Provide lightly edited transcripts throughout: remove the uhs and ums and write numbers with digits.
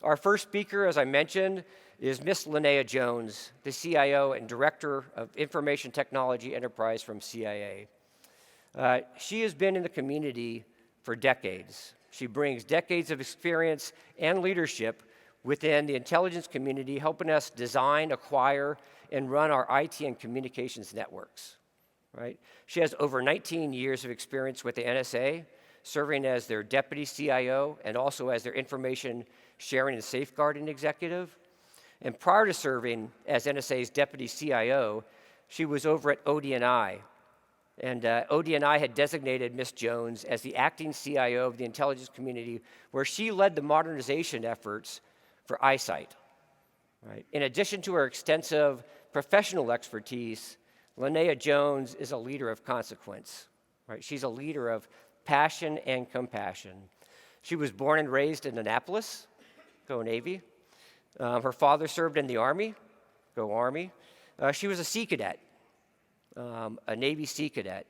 Our first speaker, as I mentioned, is Miss Linnea Jones, the CIO and Director of Information Technology Enterprise from CIA. She has been in the community for decades. She brings decades of experience and leadership within the intelligence community, helping us design, acquire, and run our IT and communications networks. Right? She has over 19 years of experience with the NSA, serving as their deputy CIO and also as their information sharing and safeguarding executive. And prior to serving as NSA's deputy CIO, she was over at ODNI. And ODNI had designated Ms. Jones as the acting CIO of the intelligence community, where she led the modernization efforts for eyesight. Right? In addition to her extensive professional expertise, Linnea Jones is a leader of consequence. Right? She's a leader of passion and compassion. She was born and raised in Annapolis, go Navy. Her father served in the Army, go Army. She was a Sea Cadet, a Navy Sea Cadet.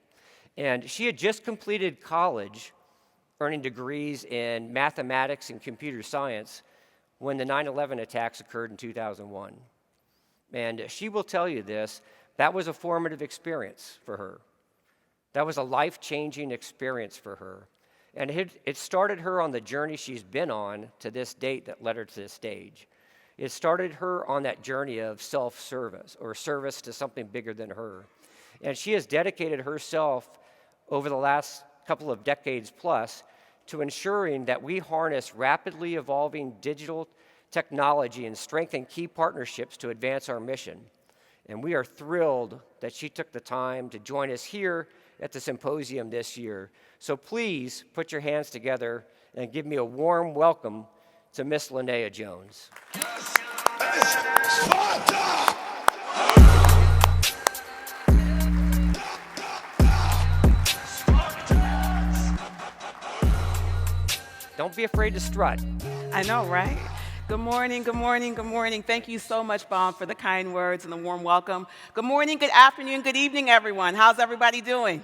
And she had just completed college, earning degrees in mathematics and computer science when the 9/11 attacks occurred in 2001. And she will tell you this, that was a formative experience for her. That was a life-changing experience for her. And it started her on the journey she's been on to this date that led her to this stage. It started her on that journey of self-service or service to something bigger than her. And she has dedicated herself over the last couple of decades plus to ensuring that we harness rapidly evolving digital technology and strengthen key partnerships to advance our mission. And we are thrilled that she took the time to join us here at the symposium this year. So please put your hands together and give me a warm welcome to Miss Linnea Jones. Sparta! Don't be afraid to strut. I know, right? Good morning, good morning, good morning. Thank you so much, Bob, for the kind words and the warm welcome. Good morning, good afternoon, good evening, everyone. How's everybody doing?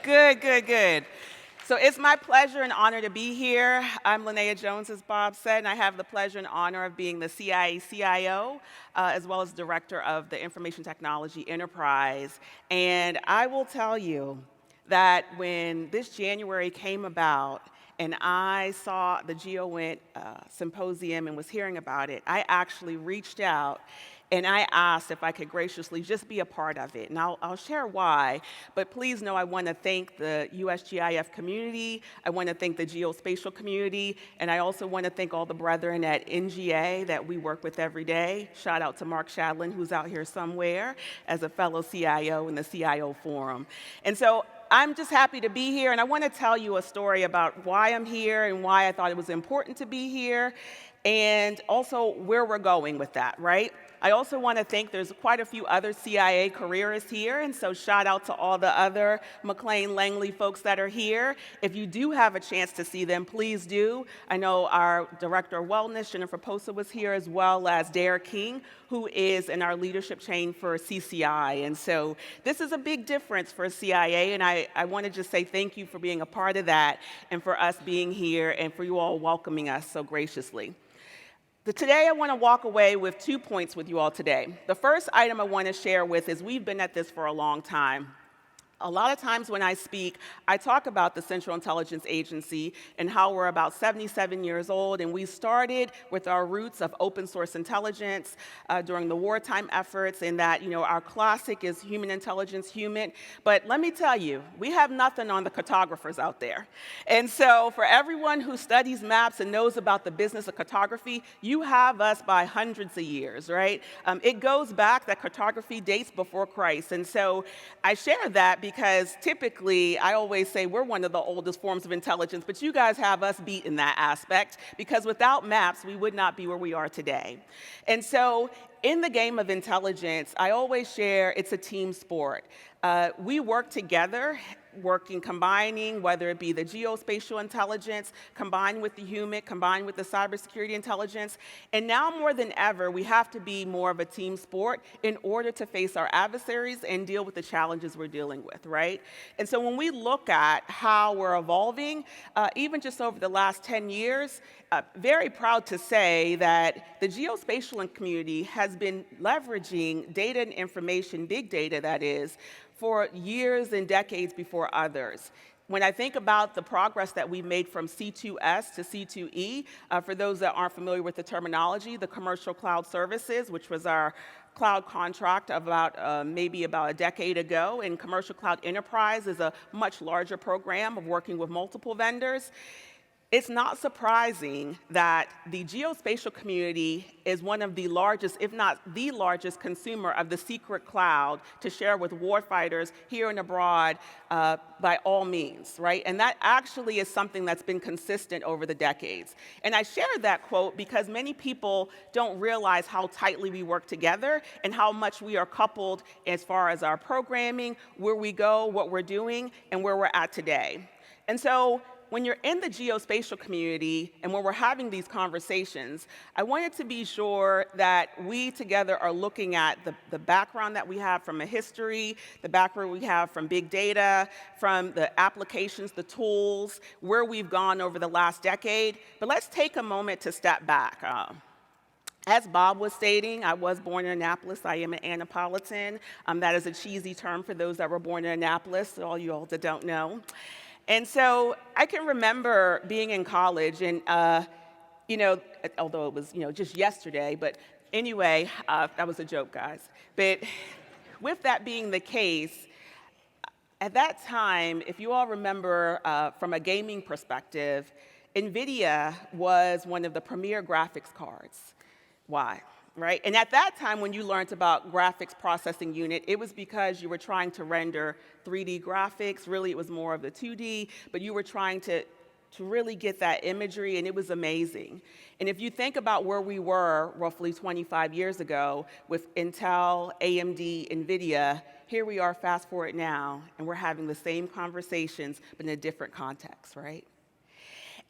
Good, good, good. So it's my pleasure and honor to be here. I'm Linnea Jones, as Bob said, and I have the pleasure and honor of being the CIA CIO, as well as Director of the Information Technology Enterprise. And I will tell you that when this January came about, and I saw the GEOINT Symposium and was hearing about it, I actually reached out and I asked if I could graciously just be a part of it. And I'll share why, but please know I want to thank the USGIF community, I want to thank the geospatial community, and I also want to thank all the brethren at NGA that we work with every day. Shout out to Mark Shadlin, who's out here somewhere, as a fellow CIO in the CIO Forum. And so I'm just happy to be here, and I want to tell you a story about why I'm here and why I thought it was important to be here, and also where we're going with that, right? I also want to thank, there's quite a few other CIA careerists here, and so shout out to all the other McLean Langley folks that are here. If you do have a chance to see them, please do. I know our Director of Wellness, Jennifer Posa, was here, as well as Derek King, who is in our leadership chain for CCI. And so this is a big difference for CIA, and I want to just say thank you for being a part of that and for us being here and for you all welcoming us so graciously. Today, I want to walk away with 2 points with you all today. The first item I want to share with is we've been at this for a long time. A lot of times when I speak, I talk about the Central Intelligence Agency and how we're about 77 years old, and we started with our roots of open source intelligence during the wartime efforts, and that, our classic is human intelligence, human. But let me tell you, we have nothing on the cartographers out there. And so for everyone who studies maps and knows about the business of cartography, you have us by hundreds of years, right? It goes back, that cartography dates before Christ. And so I share that because typically, I always say we're one of the oldest forms of intelligence, but you guys have us beat in that aspect, because without maps, we would not be where we are today. And so in the game of intelligence, I always share it's a team sport. We work together combining, whether it be the geospatial intelligence, combined with the human, combined with the cybersecurity intelligence. And now more than ever, we have to be more of a team sport in order to face our adversaries and deal with the challenges we're dealing with, right? And so when we look at how we're evolving, even just over the last 10 years, very proud to say that the geospatial community has been leveraging data and information, big data that is, for years and decades before others. When I think about the progress that we made from C2S to C2E, for those that aren't familiar with the terminology, the commercial cloud services, which was our cloud contract maybe about a decade ago, and commercial cloud enterprise is a much larger program of working with multiple vendors. It's not surprising that the geospatial community is one of the largest, if not the largest, consumer of the secret cloud to share with warfighters here and abroad by all means, right? And that actually is something that's been consistent over the decades. And I share that quote because many people don't realize how tightly we work together and how much we are coupled as far as our programming, where we go, what we're doing, and where we're at today. And so, when you're in the geospatial community and when we're having these conversations, I wanted to be sure that we together are looking at the background that we have from a history, the background we have from big data, from the applications, the tools, where we've gone over the last decade. But let's take a moment to step back. As Bob was stating, I was born in Annapolis. I am an Annapolitan. That is a cheesy term for those that were born in Annapolis, all you all that don't know. And so I can remember being in college and, although it was, just yesterday, but anyway, that was a joke, guys. But with that being the case, at that time, if you all remember from a gaming perspective, NVIDIA was one of the premier graphics cards. Why? Right? And at that time, when you learned about graphics processing unit, it was because you were trying to render 3D graphics. Really, it was more of the 2D, but you were trying to really get that imagery, and it was amazing. And if you think about where we were roughly 25 years ago with Intel, AMD, NVIDIA, here we are fast forward now, and we're having the same conversations, but in a different context, right?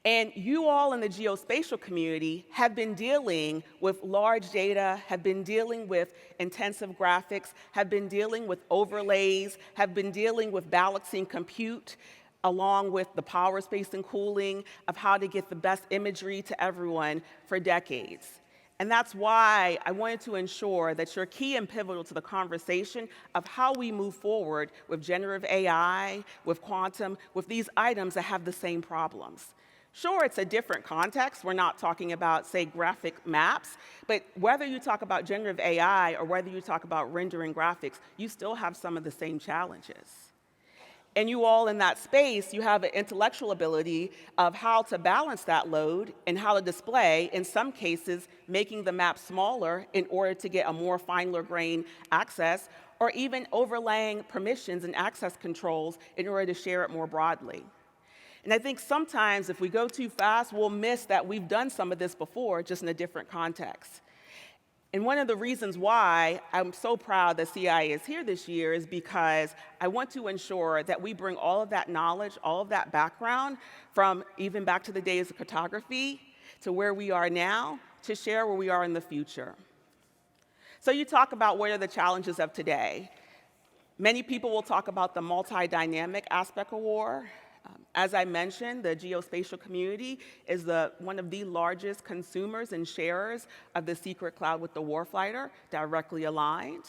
And you all in the geospatial community have been dealing with large data, have been dealing with intensive graphics, have been dealing with overlays, have been dealing with balancing compute, along with the power, space, and cooling of how to get the best imagery to everyone for decades. And that's why I wanted to ensure that you're key and pivotal to the conversation of how we move forward with generative AI, with quantum, with these items that have the same problems. Sure, it's a different context. We're not talking about, say, graphic maps, but whether you talk about generative AI or whether you talk about rendering graphics, you still have some of the same challenges. And you all in that space, you have an intellectual ability of how to balance that load and how to display, in some cases, making the map smaller in order to get a more finer grain access, or even overlaying permissions and access controls in order to share it more broadly. And I think sometimes if we go too fast, we'll miss that we've done some of this before, just in a different context. And one of the reasons why I'm so proud that CIA is here this year is because I want to ensure that we bring all of that knowledge, all of that background, from even back to the days of cartography to where we are now, to share where we are in the future. So you talk about what are the challenges of today. Many people will talk about the multi-dynamic aspect of war. As I mentioned, the geospatial community is one of the largest consumers and sharers of the secret cloud with the warfighter, directly aligned.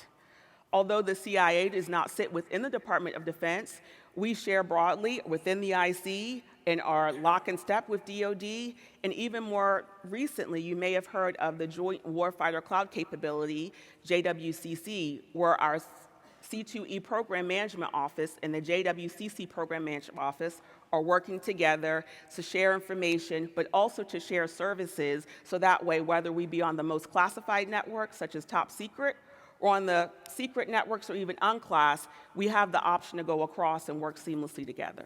Although the CIA does not sit within the Department of Defense, we share broadly within the IC and are lock and step with DoD. And even more recently, you may have heard of the Joint Warfighter Cloud Capability, JWCC, where our C2E Program Management Office and the JWCC Program Management Office are working together to share information, but also to share services, so that way, whether we be on the most classified networks, such as top secret, or on the secret networks or even unclass, we have the option to go across and work seamlessly together.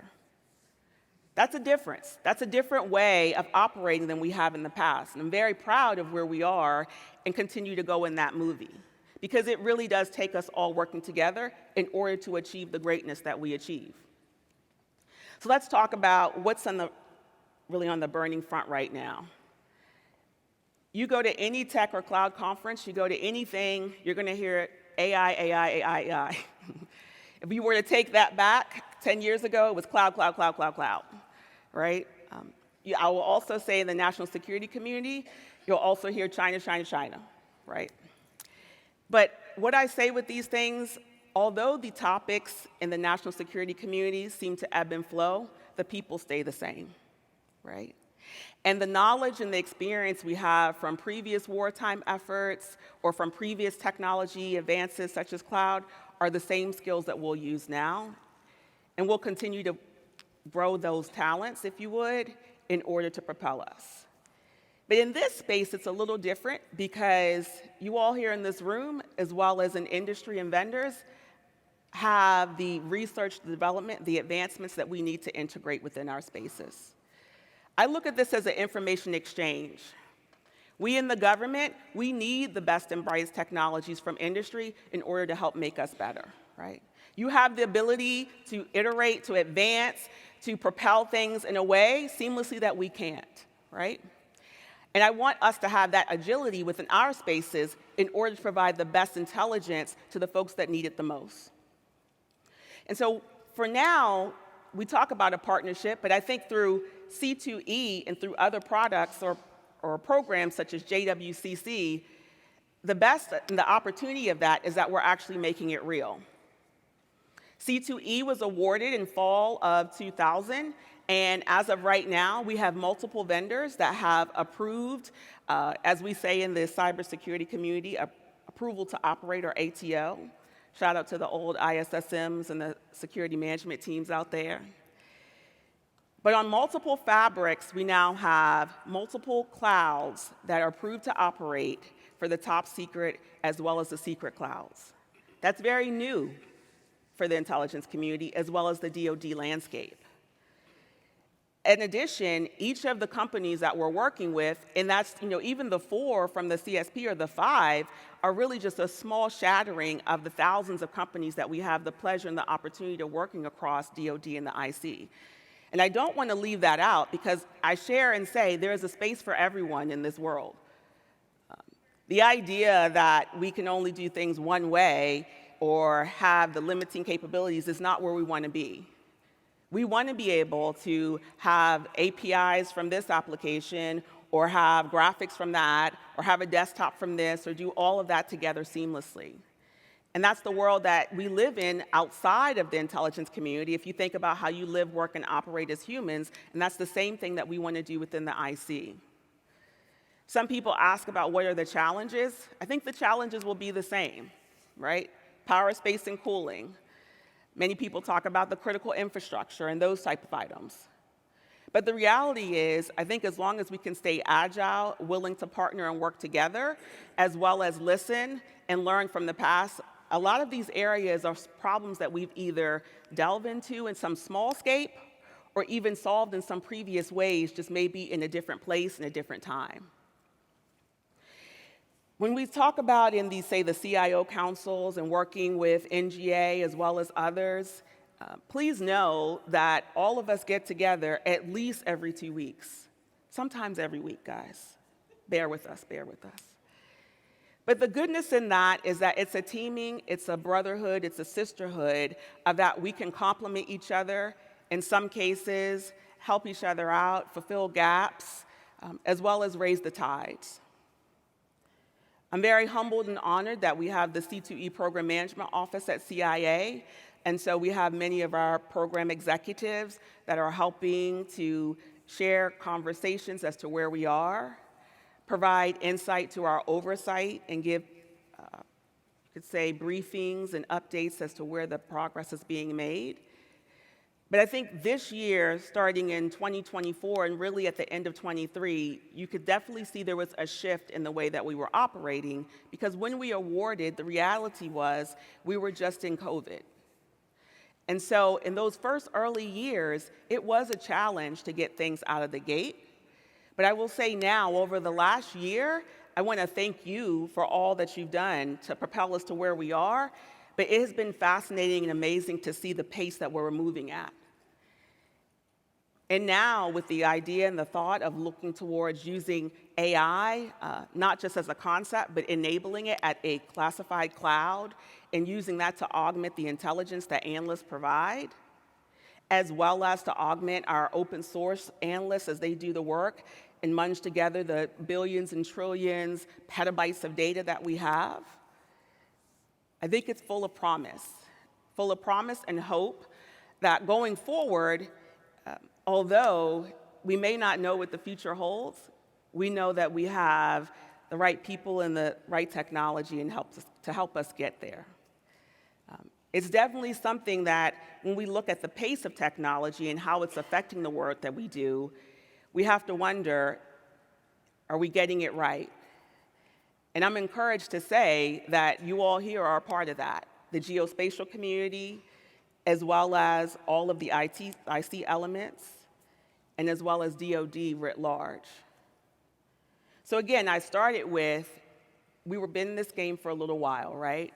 That's a difference. That's a different way of operating than we have in the past. And I'm very proud of where we are and continue to go in that movie, because it really does take us all working together in order to achieve the greatness that we achieve. So let's talk about what's really on the burning front right now. You go to any tech or cloud conference, you go to anything, you're going to hear AI, AI, AI, AI. If you were to take that back 10 years ago, it was cloud, cloud, cloud, cloud, cloud, right? I will also say in the national security community, you'll also hear China, China, China, right? But what I say with these things, although the topics in the national security community seem to ebb and flow, the people stay the same, right? And the knowledge and the experience we have from previous wartime efforts or from previous technology advances such as cloud are the same skills that we'll use now. And we'll continue to grow those talents, if you would, in order to propel us. But in this space, it's a little different because you all here in this room, as well as in industry and vendors, have the research, the development, the advancements that we need to integrate within our spaces. I look at this as an information exchange. We in the government, we need the best and brightest technologies from industry in order to help make us better, right? You have the ability to iterate, to advance, to propel things in a way seamlessly that we can't, right? And I want us to have that agility within our spaces in order to provide the best intelligence to the folks that need it the most. And so for now, we talk about a partnership, but I think through C2E and through other products or programs such as JWCC, the best and the opportunity of that is that we're actually making it real. C2E was awarded in fall of 2000, and as of right now, we have multiple vendors that have approved, as we say in the cybersecurity community, approval to operate, or ATO. Shout out to the old ISSMs and the security management teams out there. But on multiple fabrics, we now have multiple clouds that are approved to operate for the top secret as well as the secret clouds. That's very new for the intelligence community as well as the DoD landscape. In addition, each of the companies that we're working with, and that's, even the 4 from the CSP or the 5, are really just a small shattering of the thousands of companies that we have the pleasure and the opportunity to working across DoD and the IC. And I don't want to leave that out because I share and say there is a space for everyone in this world. The idea that we can only do things one way or have the limiting capabilities is not where we want to be. We want to be able to have APIs from this application or have graphics from that or have a desktop from this or do all of that together seamlessly. And that's the world that we live in outside of the intelligence community if you think about how you live, work, and operate as humans, and that's the same thing that we want to do within the IC. Some people ask about what are the challenges. I think the challenges will be the same, right? Power, space, and cooling. Many people talk about the critical infrastructure and those type of items. But the reality is, I think as long as we can stay agile, willing to partner and work together, as well as listen and learn from the past, a lot of these areas are problems that we've either delved into in some small scope or even solved in some previous ways, just maybe in a different place and a different time. When we talk about in these, say, the CIO councils and working with NGA as well as others, please know that all of us get together at least every 2 weeks, sometimes every week, guys. Bear with us, bear with us. But the goodness in that is that it's a teaming, it's a brotherhood, it's a sisterhood of that we can complement each other, in some cases, help each other out, fulfill gaps, as well as raise the tides. I'm very humbled and honored that we have the C2E Program Management Office at CIA, and so we have many of our program executives that are helping to share conversations as to where we are, provide insight to our oversight, and give, you could say, briefings and updates as to where the progress is being made. But I think this year, starting in 2024 and really at the end of 23, you could definitely see there was a shift in the way that we were operating because when we awarded, the reality was we were just in COVID. And so in those first early years, it was a challenge to get things out of the gate. But I will say now, over the last year, I want to thank you for all that you've done to propel us to where we are. But it has been fascinating and amazing to see the pace that we're moving at. And now, with the idea and the thought of looking towards using AI, not just as a concept, but enabling it at a classified cloud and using that to augment the intelligence that analysts provide, as well as to augment our open source analysts as they do the work and munch together the billions and trillions petabytes of data that we have. I think it's full of promise and hope that going forward, although we may not know what the future holds, we know that we have the right people and the right technology and to help us get there. It's definitely something that when we look at the pace of technology and how it's affecting the work that we do, we have to wonder, are we getting it right? And I'm encouraged to say that you all here are a part of that, the geospatial community, as well as all of the IC elements, and as well as DoD writ large. So again, I started with, we've been in this game for a little while, right?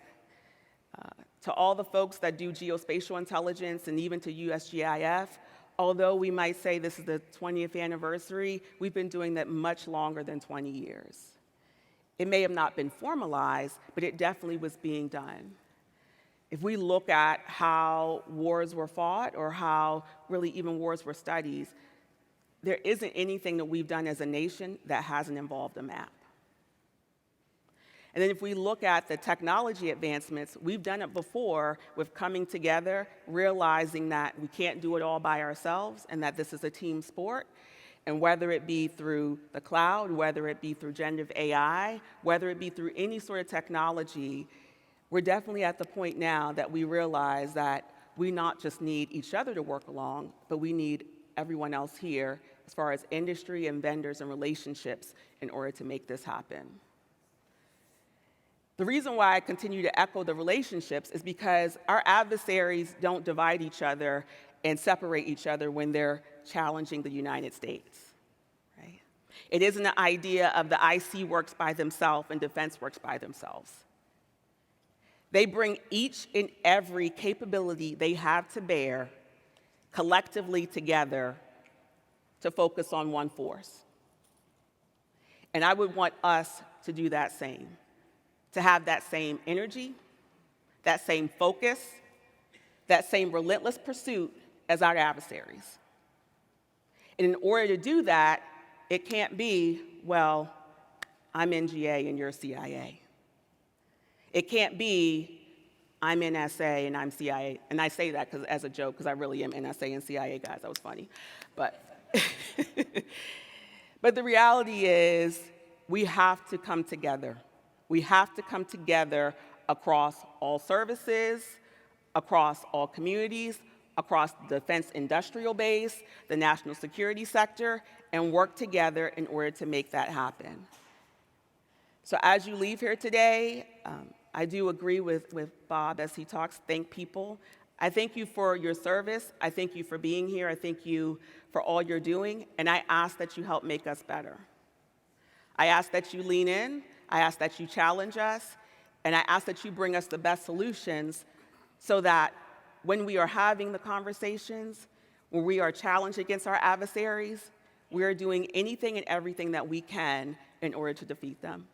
To all the folks that do geospatial intelligence and even to USGIF, although we might say this is the 20th anniversary, we've been doing that much longer than 20 years. It may have not been formalized, but it definitely was being done. If we look at how wars were fought or how really even wars were studied, there isn't anything that we've done as a nation that hasn't involved a map. And then if we look at the technology advancements, we've done it before with coming together, realizing that we can't do it all by ourselves and that this is a team sport. And whether it be through the cloud, whether it be through generative AI, whether it be through any sort of technology, we're definitely at the point now that we realize that we not just need each other to work along, but we need everyone else here as far as industry and vendors and relationships in order to make this happen. The reason why I continue to echo the relationships is because our adversaries don't divide each other and separate each other when they're challenging the United States. Right? It isn't the idea of the IC works by themselves and defense works by themselves. They bring each and every capability they have to bear collectively together to focus on one force. And I would want us to do that same, to have that same energy, that same focus, that same relentless pursuit as our adversaries. And in order to do that, it can't be, well, I'm NGA and you're CIA. It can't be, I'm NSA and I'm CIA. And I say that as a joke because I really am NSA and CIA, guys. That was funny. But, but the reality is we have to come together. We have to come together across all services, across all communities, across the defense industrial base, the national security sector, and work together in order to make that happen. So as you leave here today, I do agree with Bob as he talks, thank people. I thank you for your service. I thank you for being here. I thank you for all you're doing, and I ask that you help make us better. I ask that you lean in. I ask that you challenge us, and I ask that you bring us the best solutions so that when we are having the conversations, when we are challenged against our adversaries, we are doing anything and everything that we can in order to defeat them.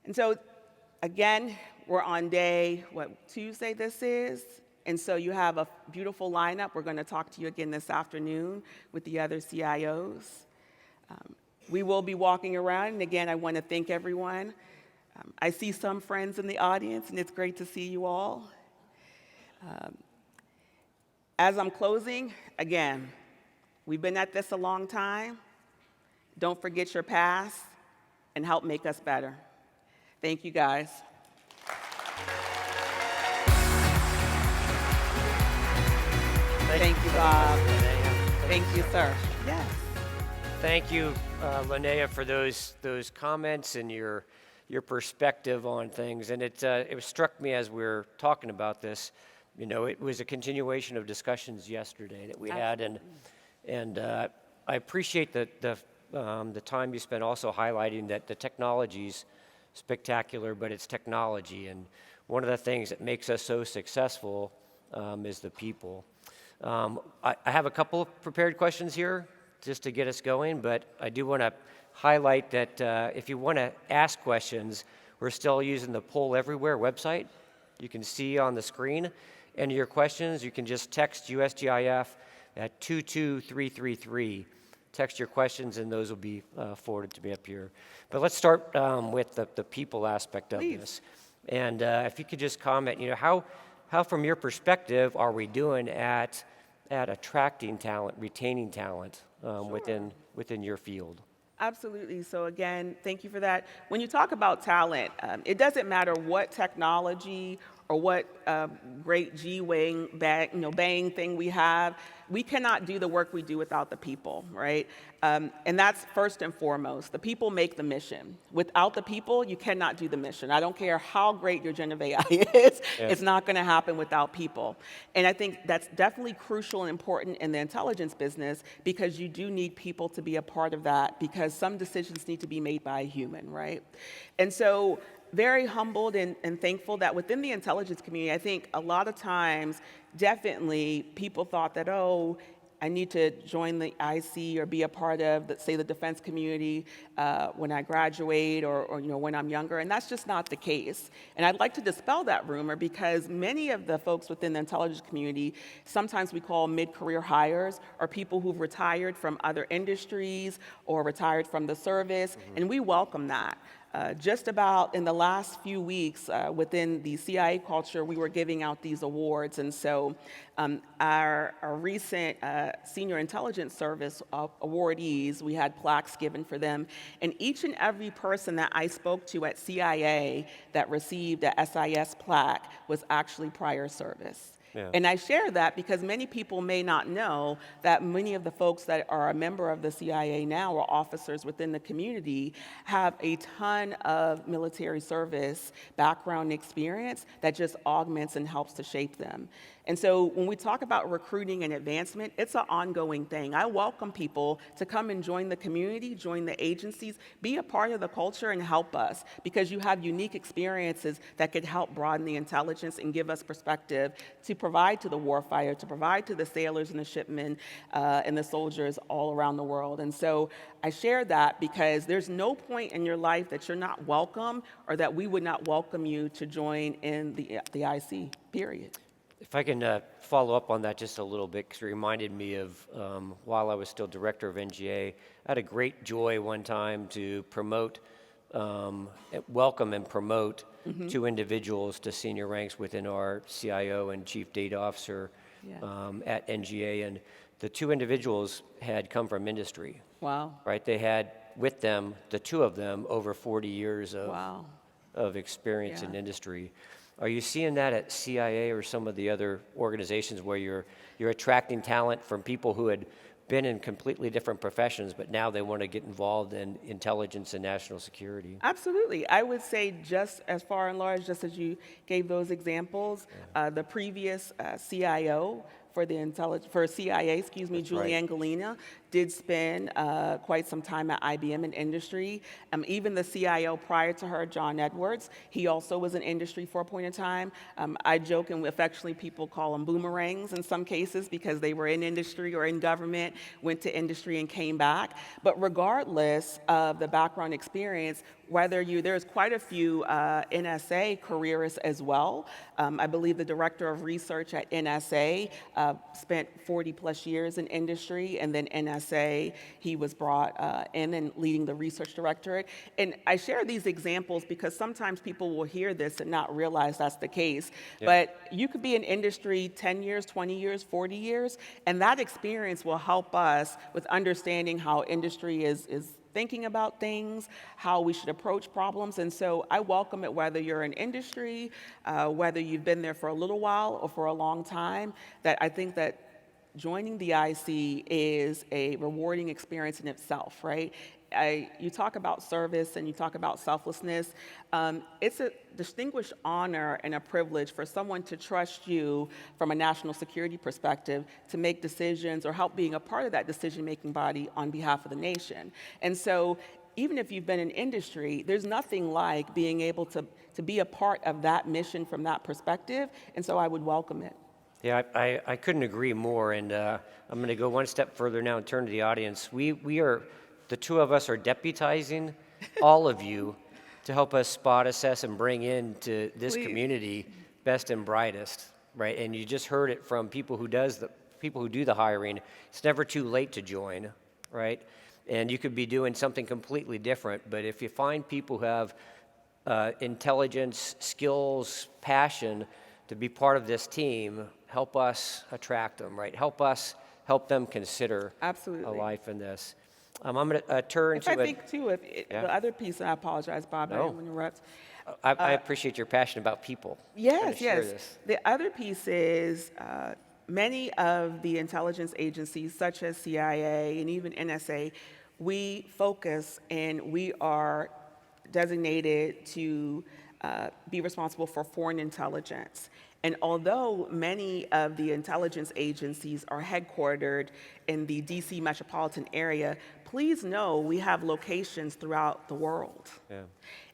And so, again, we're on day, Tuesday this is? And so you have a beautiful lineup. We're going to talk to you again this afternoon with the other CIOs. We will be walking around, and again, I want to thank everyone. I see some friends in the audience, and it's great to see you all. As I'm closing, again, we've been at this a long time. Don't forget your past, and help make us better. Thank you, guys. Thank you, Bob. Thank you, sir. Yes. Thank you, Linnea, for those comments and your perspective on things. And it struck me as we were talking about this. You know, it was a continuation of discussions yesterday that we had, and I appreciate the time you spent also highlighting that the technology's spectacular, but it's technology, and one of the things that makes us so successful is the people. I have a couple of prepared questions here just to get us going, but I do want to highlight that if you want to ask questions, we're still using the Poll Everywhere website. You can see on the screen. And your questions, you can just text USGIF at 22333. Text your questions, and those will be forwarded to me up here. But let's start with the people aspect of Please. this. And if you could just comment, how from your perspective are we doing at attracting talent, retaining talent within your field? Absolutely. So again, thank you for that. When you talk about talent, it doesn't matter what technology or what great G-wing bang thing we have. We cannot do the work we do without the people, right? And that's first and foremost. The people make the mission. Without the people, you cannot do the mission. I don't care how great your Gen of AI is, it's not going to happen without people. And I think that's definitely crucial and important in the intelligence business because you do need people to be a part of that because some decisions need to be made by a human, right? And so very humbled and thankful that within the intelligence community, I think a lot of times, definitely people thought that, oh, I need to join the IC or be a part of, say, the defense community when I graduate or when I'm younger, and that's just not the case. And I'd like to dispel that rumor because many of the folks within the intelligence community, sometimes we call mid-career hires, are people who've retired from other industries or retired from the service, and we welcome that. Just about in the last few weeks within the CIA culture, we were giving out these awards. And so our recent Senior Intelligence Service awardees, we had plaques given for them. And each and every person that I spoke to at CIA that received a SIS plaque was actually prior service. Yeah. And I share that because many people may not know that many of the folks that are a member of the CIA now or officers within the community have a ton of military service background experience that just augments and helps to shape them. And so when we talk about recruiting and advancement, it's an ongoing thing. I welcome people to come and join the community, join the agencies, be a part of the culture and help us because you have unique experiences that could help broaden the intelligence and give us perspective to provide to the warfighter, to provide to the sailors and the shipmen and the soldiers all around the world. And so I share that because there's no point in your life that you're not welcome or that we would not welcome you to join in the IC, period. If I can follow up on that just a little bit, because it reminded me of while I was still director of NGA, I had a great joy one time to promote, welcome and promote two individuals to senior ranks within our CIO and Chief Data Officer at NGA. And the two individuals had come from industry. Wow. Right? They had with them, the two of them, over 40 years of experience in industry. Are you seeing that at CIA or some of the other organizations where you're attracting talent from people who had been in completely different professions, but now they want to get involved in intelligence and national security? Absolutely. I would say just as far and large, just as you gave those examples, the previous CIO for CIA, Julianne Galena, did spend quite some time at IBM in industry. Even the CIO prior to her, John Edwards, he also was in industry for a point in time. I joke and affectionately people call them boomerangs in some cases because they were in industry or in government, went to industry and came back. But regardless of the background experience, there's quite a few NSA careerists as well. I believe the director of research at NSA spent 40 plus years in industry, and then NSA, he was brought in and leading the research directorate. And I share these examples because sometimes people will hear this and not realize that's the case. Yep. But you could be in industry 10 years, 20 years, 40 years, and that experience will help us with understanding how industry is thinking about things, how we should approach problems. And so I welcome it whether you're in industry, whether you've been there for a little while or for a long time, that I think that joining the IC is a rewarding experience in itself, right? You talk about service and you talk about selflessness. It's a distinguished honor and a privilege for someone to trust you from a national security perspective to make decisions or help being a part of that decision-making body on behalf of the nation. And so even if you've been in industry, there's nothing like being able to be a part of that mission from that perspective. And so I would welcome it. Yeah, I couldn't agree more, and I'm going to go one step further now and turn to the audience. We are, the two of us are deputizing all of you to help us spot, assess, and bring into this Please. community best and brightest, right? And you just heard it from people who do the hiring. It's never too late to join, right? And you could be doing something completely different, but if you find people who have intelligence, skills, passion to be part of this team, help us attract them, right? Help them consider Absolutely. a life in this. I'm going to turn to I think, too, Yeah. the other piece, and I apologize, Bob, I No. didn't want to interrupt. I appreciate your passion about people. Trying Yes, to share yes. this. The other piece is many of the intelligence agencies, such as CIA and even NSA, we focus and we are designated to be responsible for foreign intelligence. And although many of the intelligence agencies are headquartered in the DC metropolitan area, please know we have locations throughout the world. Yeah.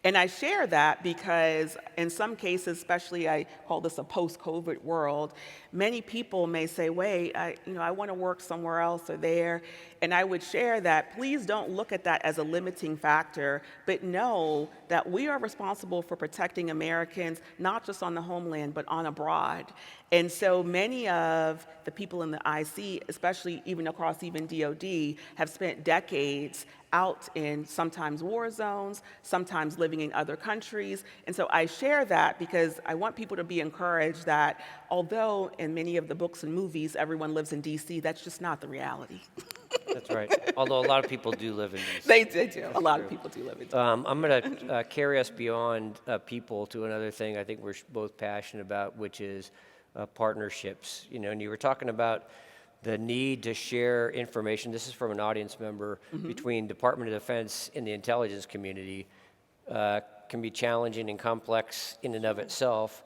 And I share that because in some cases, especially I call this a post-COVID world, many people may say, wait, I want to work somewhere else or there. And I would share that please don't look at that as a limiting factor, but know that we are responsible for protecting Americans, not just on the homeland, but on abroad. And so many of the people in the IC, especially even across even DOD, have spent decades out in sometimes war zones, sometimes living in other countries. And so I share that because I want people to be encouraged that although in many of the books and movies everyone lives in DC, that's just not the reality. That's right. Although a lot of people do live in these. They do. A lot true. of people do live in DC. I'm going to carry us beyond people to another thing I think we're both passionate about, which is partnerships. And you were talking about the need to share information. This is from an audience member between Department of Defense and the intelligence community. Can be challenging and complex in and of itself,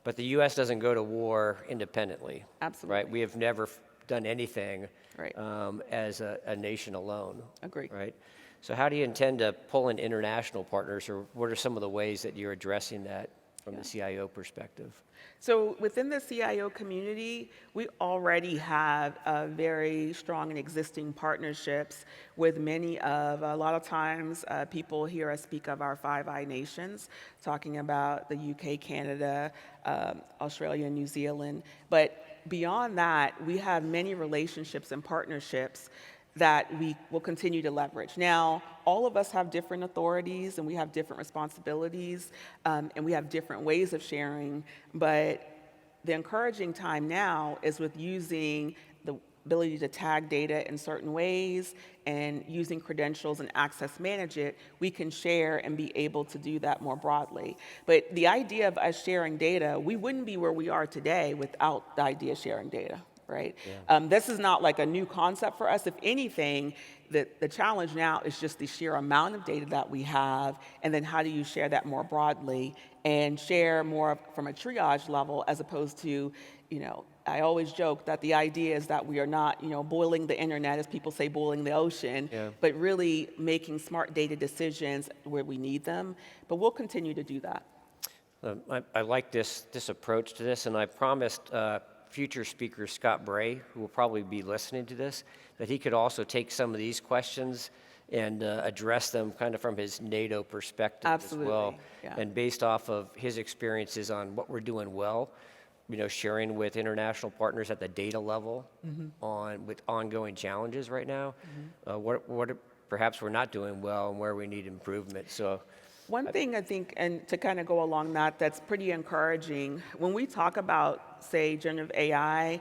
but the U.S. doesn't go to war independently. Absolutely. Right? We have never done anything Right. as a nation alone. Agree. Right? So how do you intend to pull in international partners, or what are some of the ways that you're addressing that from the CIO perspective? So within the CIO community, we already have very strong and existing partnerships with many of, a lot of times people hear us speak of our Five Eye nations, talking about the UK, Canada, Australia, and New Zealand. But beyond that, we have many relationships and partnerships that we will continue to leverage. Now, all of us have different authorities and we have different responsibilities and we have different ways of sharing, but the encouraging time now is with using the ability to tag data in certain ways and using credentials and access manage it, we can share and be able to do that more broadly. But the idea of us sharing data, we wouldn't be where we are today without the idea of sharing data. Right? Yeah. This is not like a new concept for us. If anything, the challenge now is just the sheer amount of data that we have, and then how do you share that more broadly and share more from a triage level as opposed to, I always joke that the idea is that we are not, boiling the internet, as people say, boiling the ocean, Yeah. but really making smart data decisions where we need them. But we'll continue to do that. I like this approach to this, and I promised future speaker Scott Bray, who will probably be listening to this, that he could also take some of these questions and address them kind of from his NATO perspective Absolutely. as well. Yeah. And based off of his experiences on what we're doing well, sharing with international partners at the data level with ongoing challenges right now, what perhaps we're not doing well and where we need improvement. So. One thing I think, and to kind of go along that's pretty encouraging, when we talk about, say, generative AI,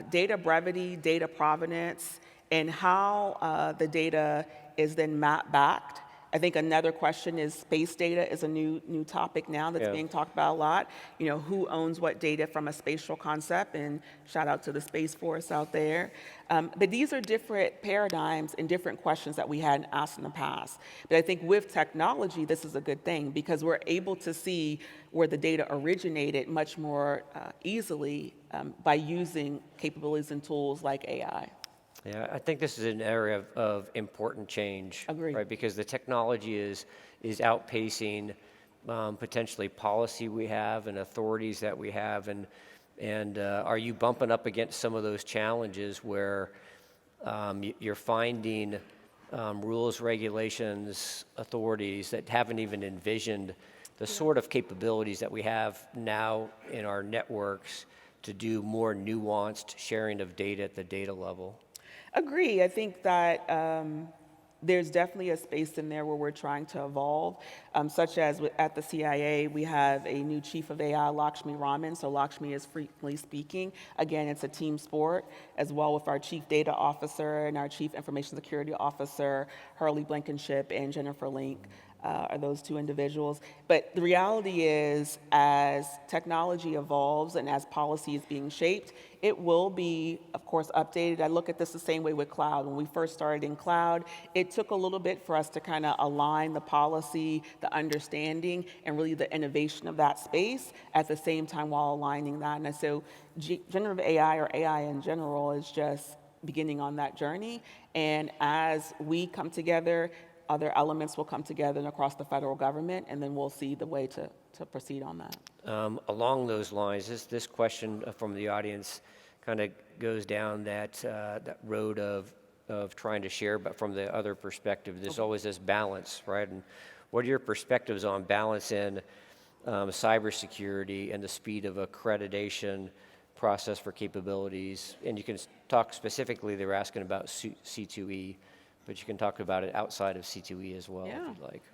data brevity, data provenance, and how the data is then backed. I think another question is space data is a new topic now that's being talked about a lot. Who owns what data from a spatial concept, and shout out to the Space Force out there. But these are different paradigms and different questions that we hadn't asked in the past. But I think with technology, this is a good thing because we're able to see where the data originated much more easily by using capabilities and tools like AI. Yeah, I think this is an area of important change. Agreed. Right? Because the technology is outpacing potentially policy we have and authorities that we have, and And are you bumping up against some of those challenges where you're finding rules, regulations, authorities that haven't even envisioned the sort of capabilities that we have now in our networks to do more nuanced sharing of data at the data level? Agree. I think that there's definitely a space in there where we're trying to evolve, such as at the CIA, we have a new chief of AI, Lakshmi Raman. So Lakshmi is frequently speaking. Again, it's a team sport, as well with our chief data officer and our chief information security officer, Hurley Blankenship and Jennifer Link. Are those two individuals. But the reality is, as technology evolves and as policy is being shaped, it will be, of course, updated. I look at this the same way with cloud. When we first started in cloud, it took a little bit for us to kind of align the policy, the understanding, and really the innovation of that space at the same time while aligning that. And so generative AI, or AI in general, is just beginning on that journey. And as we come together, other elements will come together and across the federal government, and then we'll see the way to proceed on that. Along those lines, this question from the audience kind of goes down that road of trying to share, but from the other perspective, there's always this balance, right? And what are your perspectives on balance in cybersecurity and the speed of accreditation process for capabilities? And you can talk specifically, they were asking about C2E, but you can talk about it outside of C2E as well, if you'd like.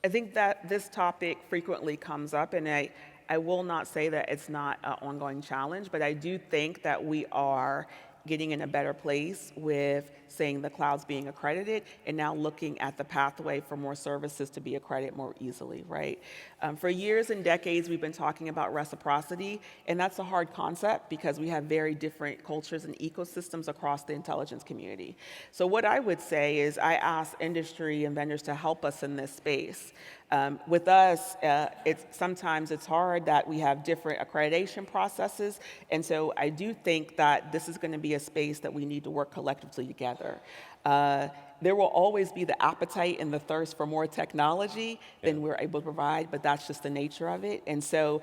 I think that this topic frequently comes up, and I will not say that it's not an ongoing challenge, but I do think that we are getting in a better place with saying the cloud's being accredited and now looking at the pathway for more services to be accredited more easily, right? For years and decades, we've been talking about reciprocity, and that's a hard concept because we have very different cultures and ecosystems across the intelligence community. So what I would say is I ask industry and vendors to help us in this space. With us, sometimes it's hard that we have different accreditation processes, and so I do think that this is going to be a space that we need to work collectively together. There will always be the appetite and the thirst for more technology than we're able to provide, but that's just the nature of it. And so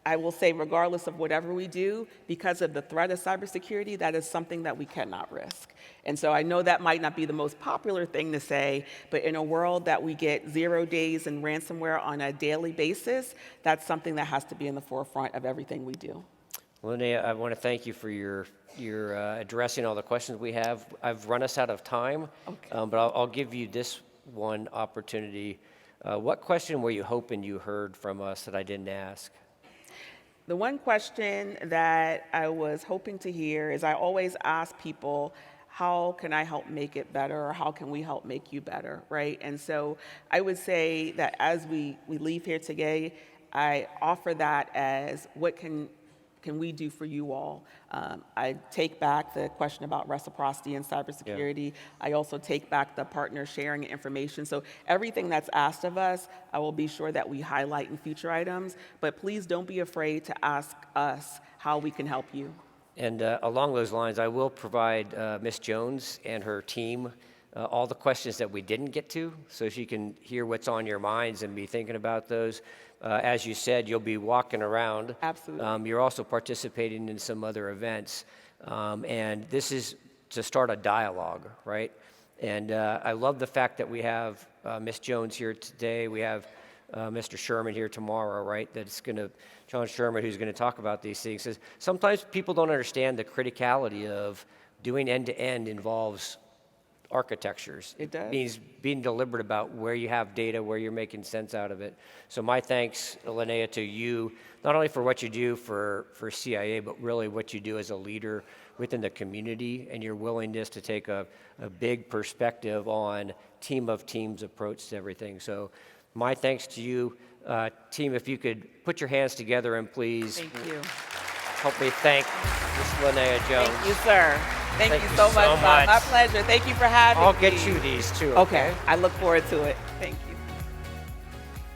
I will say, regardless of whatever we do, because of the threat of cybersecurity, that is something that we cannot risk. And so I know that might not be the most popular thing to say, but in a world that we get 0 days in ransomware on a daily basis, that's something that has to be in the forefront of everything we do. Linnea, I want to thank you for your addressing all the questions we have. I've run us out of time, but I'll give you this one opportunity. What question were you hoping you heard from us that I didn't ask? The one question that I was hoping to hear is I always ask people, how can I help make it better, or how can we help make you better, right? And so I would say that as we leave here today, I offer that as what can we do for you all? I take back the question about reciprocity and cybersecurity. I also take back the partner sharing information. So everything that's asked of us, I will be sure that we highlight in future items. But please don't be afraid to ask us how we can help you. And along those lines, I will provide Ms. Jones and her team all the questions that we didn't get to, so she can hear what's on your minds and be thinking about those. As you said, you'll be walking around. Absolutely. You're also participating in some other events. And this is to start a dialogue, right? And I love the fact that we have Ms. Jones here today. We have Mr. Sherman here tomorrow, right? John Sherman, who's going to talk about these things. Says sometimes people don't understand the criticality of doing end-to-end involves architectures. It does. It means being deliberate about where you have data, where you're making sense out of it. So my thanks, Linnea, to you, not only for what you do for CIA, but really what you do as a leader within the community and your willingness to take a big perspective on team of teams approach to everything. So my thanks to you. Team, if you could put your hands together and please help me thank Ms. Linnea Jones. Thank you, sir. Thank you so much. My pleasure. Thank you for having me. I'll get you these too. Okay. I look forward to it. Thank you.